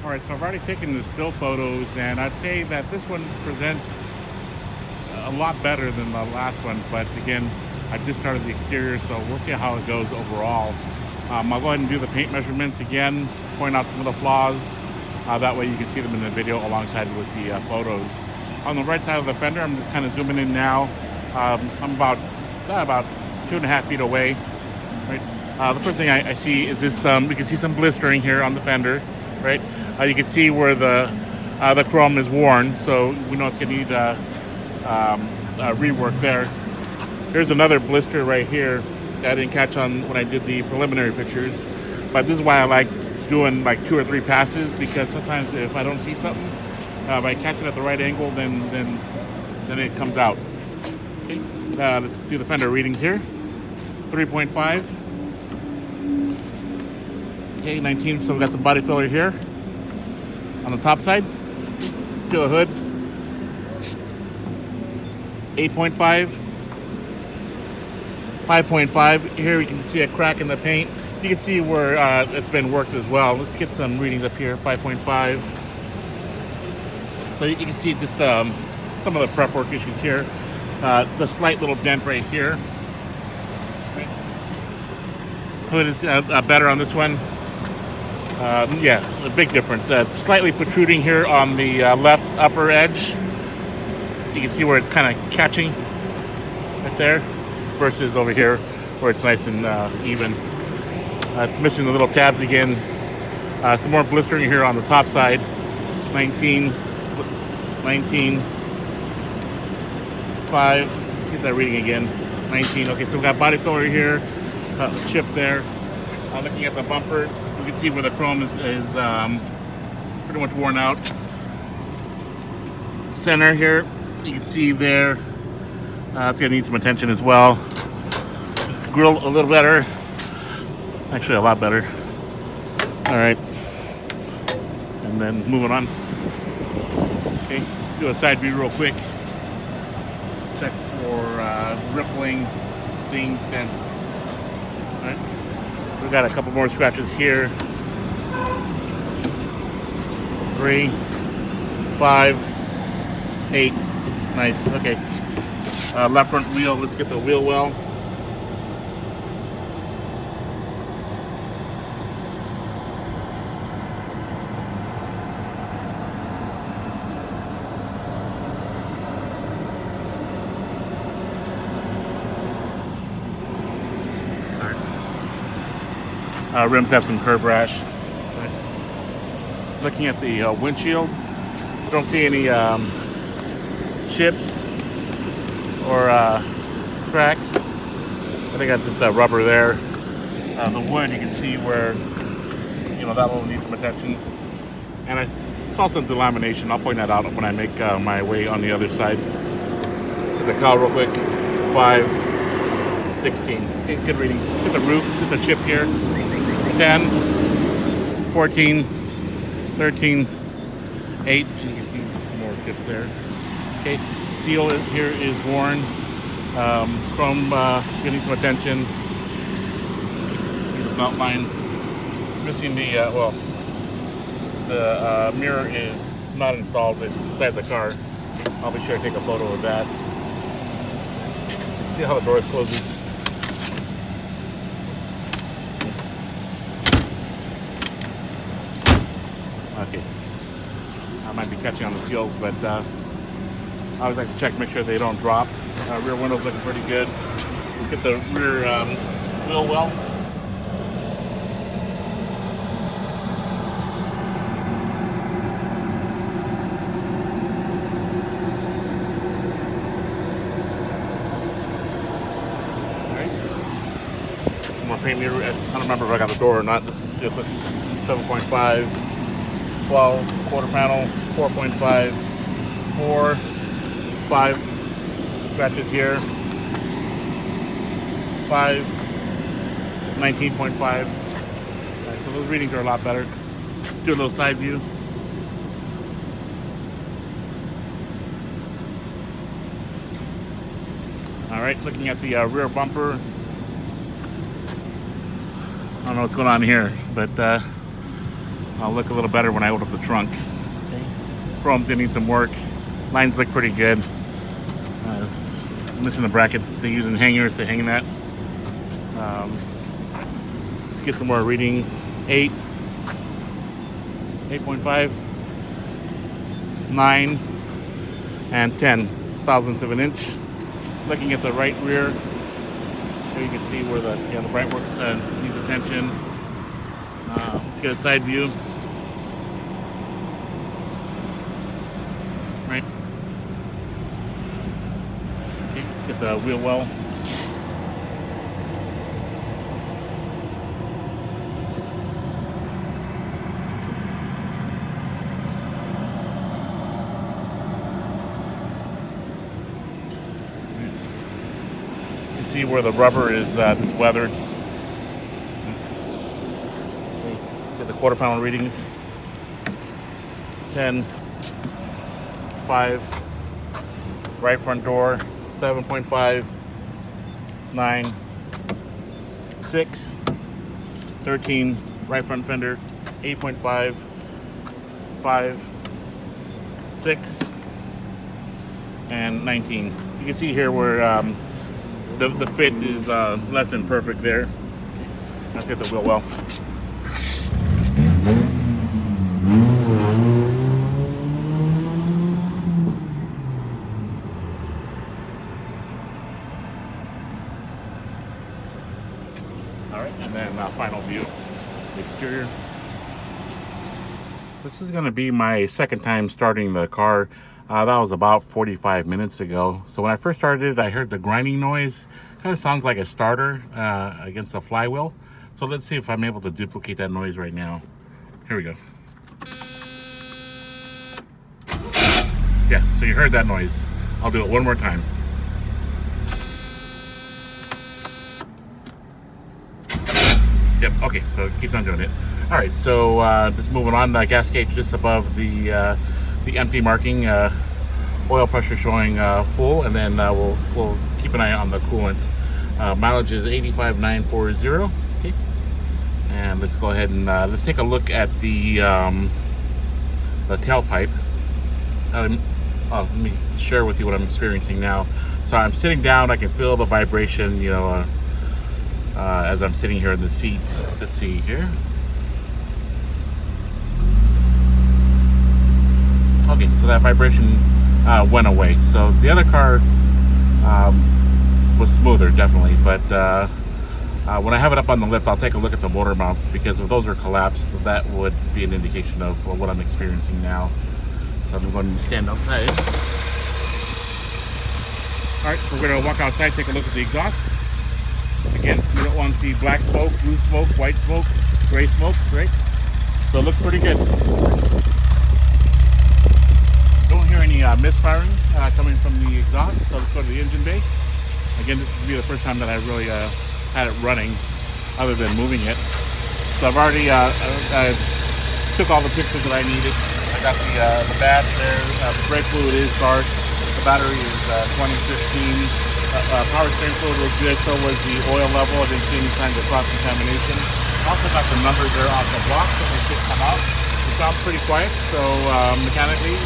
All right, so I've already taken the still photos, and I'd say that this one presents a lot better than the last one. But again, I just started the exterior, so we'll see how it goes overall. I'll go ahead and do the paint measurements again, point out some of the flaws. That way you can see them in the video alongside with the photos. On the right side of the fender, I'm just kind of zooming in now. I'm about 2.5 feet away. Right. The first thing I see is this. We can see some blistering here on the fender. Right. You can see where the chrome is worn, so we know it's going to need rework there. Here's another blister right here that I didn't catch on when I did the preliminary pictures, but this is why I like doing like 2 or 3 passes, because sometimes if I don't see something, if I catch it at the right angle, then it comes out. Okay, let's do the fender readings here. 3.5. Okay, 19. So we got some body filler here on the top side. Still a hood. 8.5. 5.5. Here we can see a crack in the paint. You can see where it's been worked as well. Let's get some readings up here. 5.5. So you can see just some of the prep work issues here. It's a slight little dent right here. Hood is better on this one. Yeah, a big difference. It's slightly protruding here on the left upper edge. You can see where it's kind of catching right there, versus over here where it's nice and even. It's missing the little tabs again. Some more blistering here on the top side. 19, 5. Let's get that reading again. 19. Okay, so we've got body filler here, chip there. Looking at the bumper, you can see where the chrome is pretty much worn out. Center here, you can see there. It's gonna need some attention as well. Grill a little better. Actually, a lot better. All right, and then moving on. Okay, let's do a side view real quick. Check for rippling, things, dents. All right, we've got a couple more scratches here. 3, 5, 8. Nice. Okay. Left front wheel. Let's get the wheel well. Rims have some curb rash. Looking at the windshield, don't see any chips or cracks. I think that's just rubber there. The wood, you can see where that will need some attention. And I saw some delamination. I'll point that out when I make my way on the other side. Get the cowl real quick. 5, 16. Okay, good reading. Let's get the roof. Just a chip here. 10, 14, 13, 8. And you can see some more chips there. Okay, seal here is worn. Chrome getting some attention. The mount line. Missing the the mirror is not installed. It's inside the car. I'll be sure to take a photo of that. See how the door closes. Okay, I might be catching on the seals, but I always like to check, make sure they don't drop. Rear window's looking pretty good. Let's get the rear wheel well. Paint meter. I don't remember if I got the door or not. This is still 7.5, 12, quarter panel, 4.5, 4, 5 scratches here, 5, 19.5. Right, so those readings are a lot better. Let's do a little side view. All right, looking at the rear bumper. I don't know what's going on here, but look a little better when I open up the trunk. Okay. Chrome's gonna need some work. Lines look pretty good. Missing the brackets. They're using hangers to hang that. Let's get some more readings. 8, 8.5, 9, and 10 thousandths of an inch. Looking at the right rear, here you can see where the bright works needs attention. Let's get a side view. Right. Okay, let's get the wheel well. See where the rubber is just weathered. To the quarter pound readings. 10, 5, right front door, 7.5, 9, 6, 13, right front fender, 8.5, 5, 6, and 19. You can see here where the fit is less than perfect there. Let's get the wheel well. All right, and then final view, the exterior. This is going to be my second time starting the car. That was about 45 minutes ago. So when I first started it, I heard the grinding noise. Kind of sounds like a starter against the flywheel. So let's see if I'm able to duplicate that noise right now. Here we go. Yeah, so you heard that noise. I'll do it one more time. Yep, okay, so it keeps on doing it. All right, so just moving on, gas gauge just above the empty marking, oil pressure showing full, and then we'll keep an eye on the coolant. Mileage is 85,940. Okay, and let's go ahead and let's take a look at the tailpipe. Let me share with you what I'm experiencing now. So I'm sitting down. I can feel the vibration, as I'm sitting here in the seat. Let's see here. Okay, so that vibration went away. So the other car was smoother, definitely. But when I have it up on the lift, I'll take a look at the motor mounts, because if those are collapsed, that would be an indication of what I'm experiencing now. So I'm going to stand outside. All right, so we're going to walk outside, take a look at the exhaust. Again, you don't want to see black smoke, blue smoke, white smoke, gray smoke, right? So it looks pretty good. Don't hear any misfiring coming from the exhaust. So let's go to the engine bay. Again, this will be the first time that I really had it running other than moving it. So I've already took all the pictures that I needed. I got the badge there. The brake fluid is dark. The battery is 2015. Power steering fluid was good. So was the oil level. I didn't see any signs of cross-contamination. Also got the numbers there off the block, so they should come out. It sounds pretty quiet. So mechanically,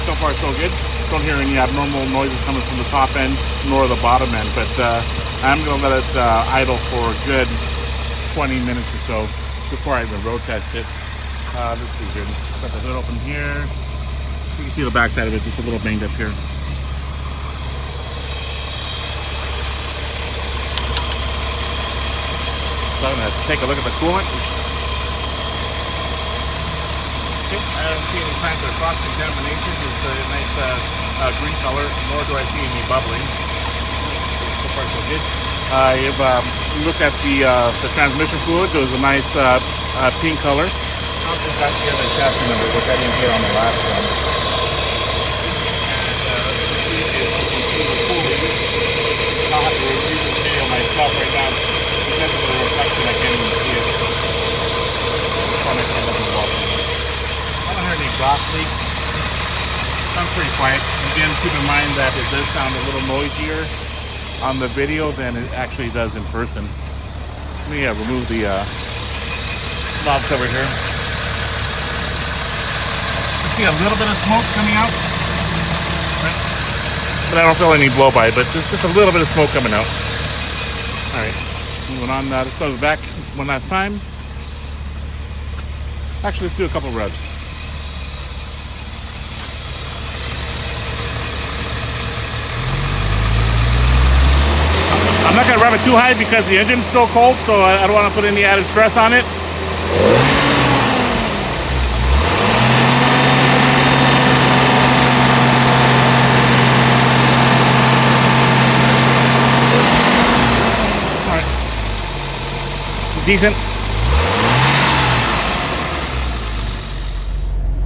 so far so good. Don't hear any abnormal noises coming from the top end nor the bottom end, but I'm going to let it idle for a good 20 minutes or so before I even road test it. Let's see here. Got the hood open here. You can see the back side of it, just a little banged up here. So I'm going to take a look at the coolant. I don't see any signs of cross-contamination. It's a nice green color, nor do I see any bubbling. So far so good. If you look at the transmission fluid, there was a nice pink color. I'll just got the other chassis number, which I didn't get on the last one. And you can see the cooling. I'll have to review this video myself right now. Because of the reflection, I can't even see it. This one I can't let me walk in. I don't hear any exhaust leaks. Sounds pretty quiet. Again, keep in mind that it does sound a little noisier on the video than it actually does in person. Let me remove the knob cover here. see a little bit of smoke coming out. Right? But I don't feel any blow by, but just a little bit of smoke coming out. All right, moving on. Let's go back one last time. Actually, let's do a couple revs. I'm not gonna rev it too high because the engine's still cold, so I don't want to put any added stress on it. All right, decent.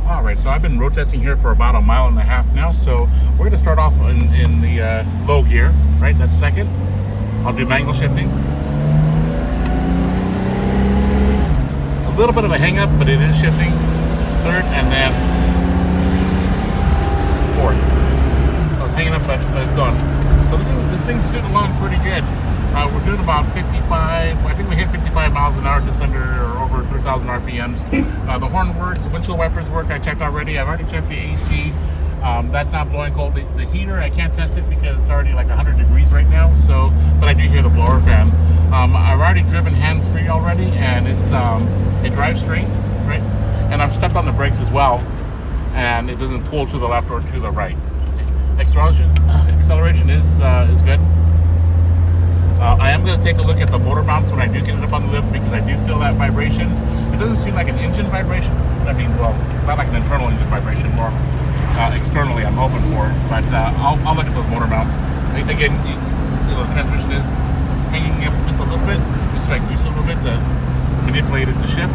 All right, so I've been road testing here for about 1.5 miles now. So we're gonna start off in the low gear, right? That's second. I'll do manual shifting. A little bit of a hang up, but it is shifting. Third, and then fourth. So it's hanging up, but it's gone. So this thing's scooting along pretty good. We're doing about 55. I think we hit 55 miles an hour, just under or over 3,000 RPMs. The horn works, the windshield wipers work. I checked already. I've already checked the AC. That's not blowing cold. The heater, I can't test it because it's already like 100 degrees right now. So, but I do hear the blower fan. I've already driven hands-free already, and it drives straight, right? And I've stepped on the brakes as well, and it doesn't pull to the left or to the right. Acceleration is good. I am going to take a look at the motor mounts when I do get it up on the lift because I do feel that vibration. It doesn't seem like an engine vibration. I mean, well, not like an internal engine vibration, more externally I'm hoping for. But I'll look at those motor mounts. Again, the transmission is hanging up just a little bit, just like grease a little bit to manipulate it to shift.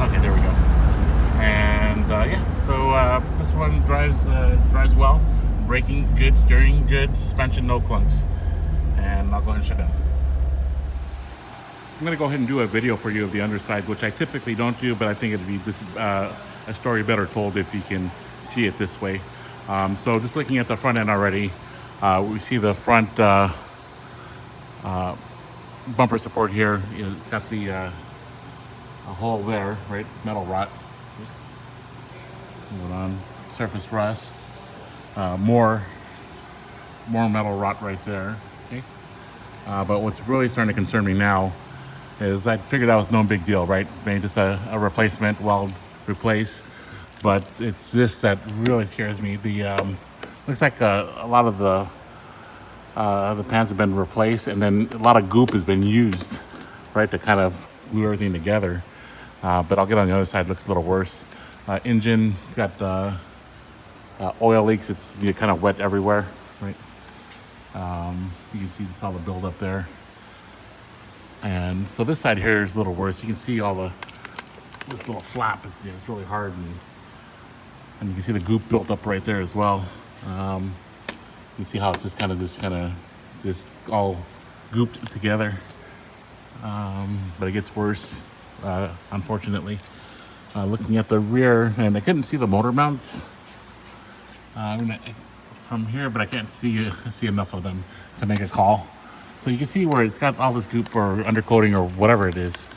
Okay, there we go. And yeah, so this one drives well. Braking good, steering good, suspension no clunks. And I'll go ahead and shut down. I'm going to go ahead and do a video for you of the underside, which I typically don't do, but I think it'd be a story better told if you can see it this way. So just looking at the front end already, we see the front bumper support here. It's got the a hole there, right? Metal rot. Moving on, surface rust. More metal rot right there. Okay. But what's really starting to concern me now is I figured that was no big deal, right? Maybe just a replacement, weld replace. But it's this that really scares me. The looks like a lot of the pans have been replaced, and then a lot of goop has been used, right, to kind of glue everything together. But I'll get on the other side. Looks a little worse. Engine, it's got oil leaks. It's kind of wet everywhere, right? You can see the solid buildup there. And so this side here is a little worse. You can see all this little flap. It's really hard, and you can see the goop built up right there as well. You can see how it's just kind of all gooped together. But it gets worse, unfortunately. Looking at the rear, and I couldn't see the motor mounts from here, but I can't see enough of them to make a call. So you can see where it's got all this goop or undercoating or whatever it is.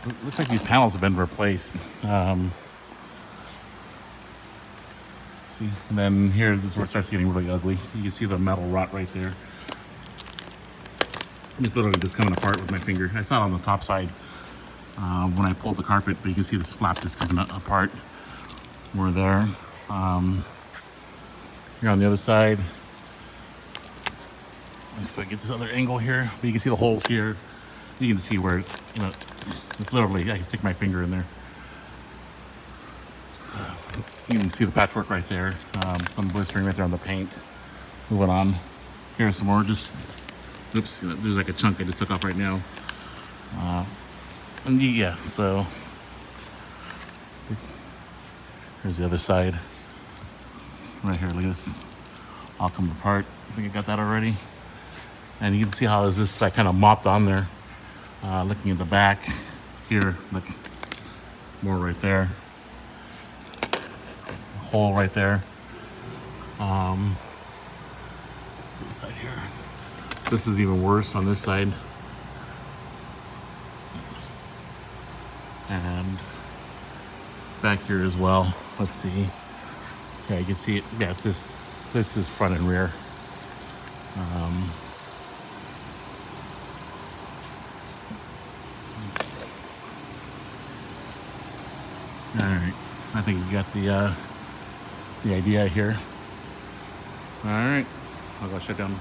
It looks like these panels have been replaced. See, and then here, this is where it starts getting really ugly. You can see the metal rot right there. It's literally just coming apart with my finger. I saw it on the top side when I pulled the carpet, but you can see this flap just coming apart. We're there. Here on the other side. So I get this other angle here, but you can see the holes here. You can see where, it's literally, I can stick my finger in there. You can see the patchwork right there. Some blistering right there on the paint. Moving on. Here's some more, oops, there's like a chunk I just took off right now. And yeah, so here's the other side. Right here, look at this. All come apart. I think I got that already. And you can see how there's this kind of mopped on there. Looking at the back here, look, more right there. Hole right there. This side here. This is even worse on this side. And back here as well. Let's see. Okay, you can see it. Yeah, it's this is front and rear. All right, I think you got the idea here. All right, I'll go shut down